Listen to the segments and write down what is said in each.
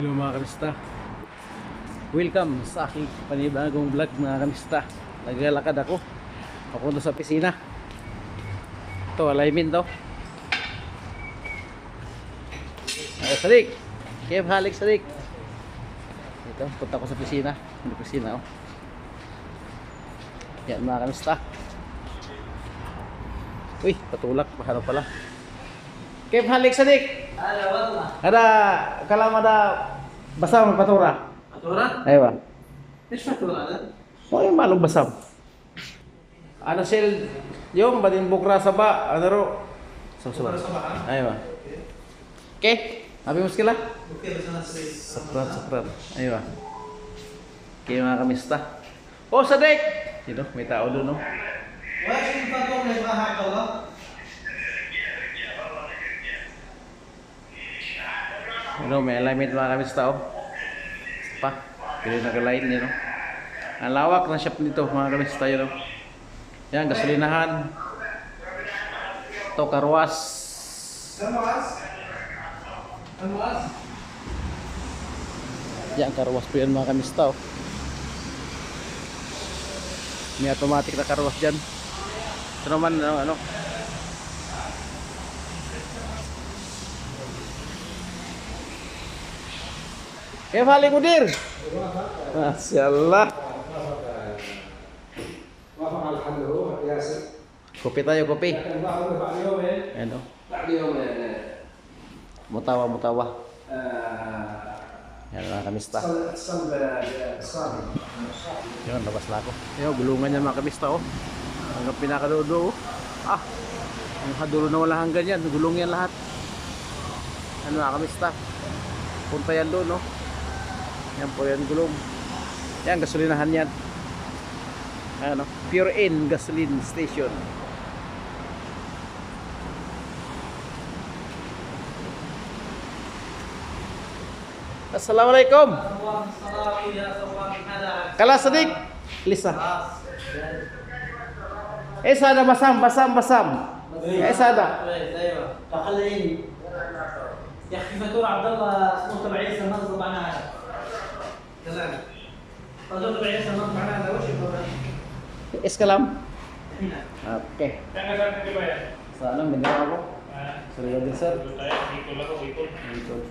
Hello mga kamista, welcome sa aking panibagong vlog mga kamista. Naglalakad ako papunta sa pisina. Ito, alignment to. Ay, Sadik! Kev, halik Sadik! Ito, punta ko sa pisina. Hindi pisina, oh. Yan mga kamista. Uy, patulak, paano pala. Kev, halik Sadik! Ada kalam ada basam patura. Patura? Aywa. ايش فاتورة هذا؟ Oh, yung malong basam. Ano sel yung badin bukra saba ano ro. Bukra saba, Aywa. Okay, abi muskila? اوكي بس انا سريت Sakrat. Aywa. Okay mga kamista. Oh, Sadik. Sino? May tao doon, no? وايش الفاتورة اللي يبغاها عبد الله؟ Ano, may alignment mga kamista, oh. Pa, pili nag-align yun, no? Ang lawak ng shop nito mga kamista, yun, no? Yan, gasolinahan. Ito, karwas. المواس المواس Yan, karwas po yan mga kamista, oh. May automatic na karwas dyan. Ito naman, ano? كيف حالك مدير؟ ما شاء الله. وافق على الحل هو ياسر. Kopi tayo, kopi. لكن بعد يومين Ano? بعد يومين Mutawa. Yan mga kamista. اتصل بالصابر. Yun, labas na ako. Ayun, gulungan niya mga kamista, oh. Hanggang pinakadudo, oh. Ah, ang hadulo na wala hanggan yan. Gulong yan lahat. Ano mga kamista? Punta yan doon, no? Yan po yan, gulong. Yan, gasolinahan yan. Ano? Pure In Gasoline Station. Assalamualaikum. الصلاة يا صباح الحلا Kala Sadik. Lisa. Sada basam. Sada. ايوه تخليني يا اخي فاتورة عبد الله اسمه تبع عيسى نصب عنها كلام فاتورة تبع عيسى نصب عنها وش الفاتورة؟ Kalam. هنا Oke. Sana bener ako. Sudah din sir. Ikut.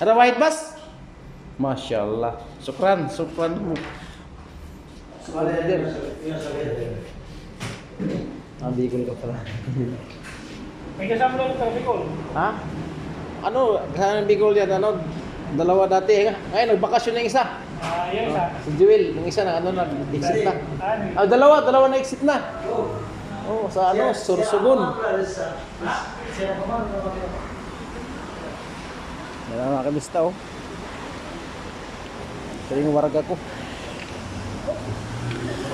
Ada white bus? Masya Allah. Sukran mo. Bicol ka pala. May kasama lang sa Bicol. Ha? Ano? Kasama ng Bicol yan. Ano? Dalawa dati. Ngayon, nagbakasyon ng isa. Yung isa. Si Jewel, yung isa na nag-exit na. Ano? Dalawa na exit na. Oh, sa ano? Sursugun. Yan ang mga kamista, oh. Ito yung waraga ko.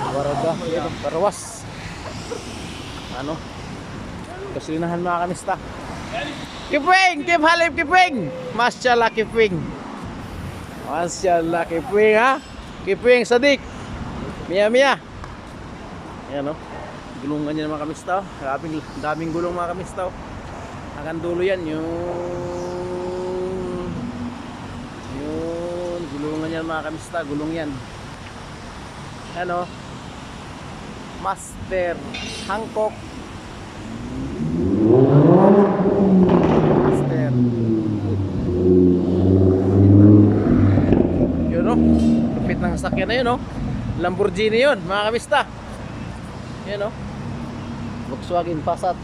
Waraga, ito, karwas. Ano? Gasolinahan mga kamista. Kipwing! Kipwing! Masyaallah, Kipwing! Masyaallah, Kipwing, ha? Kipwing, Sadik! Mia! Ayan, oh. Gulungan niya ng mga kamista, oh. Daming gulong mga kamista, oh. Hanggang dulo yan, gulungan yan mga kamista, gulong yan. Ano? Master Hancock. Master. Yun, no? Lupit ng sasakyan na yun, no? Lamborghini yun mga kamista. Yun, no? Volkswagen Passat.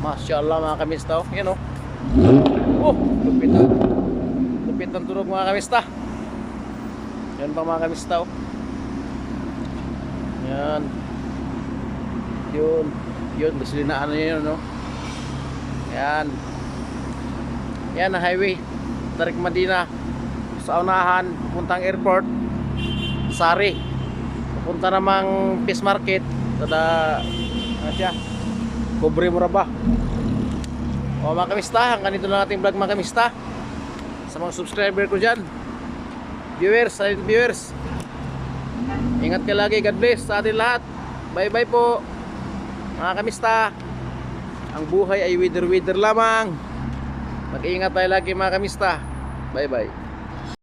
Masya Allah mga kamista, oh. Yun, no? Oh, lupit na. Lupit ng tunog mga kamista. Yan pa mga kamista, oh. Yan. Yun, gasolinaan na yun, no? Yan. Yan ang highway. Tarik Madina. Sa unahan, pupuntang airport. Sari. Pupunta namang Fish Market. Tada, ano siya? Cobre Muraba. O mga kamista, hanggang dito lang ating vlog mga kamista. Sa mga subscriber ko dyan, silent viewers, ingat ka lagi, God bless sa atin lahat. Bye bye po mga kamista. Ang buhay ay wither lamang. Mag-iingat tayo lagi mga kamista. Bye bye.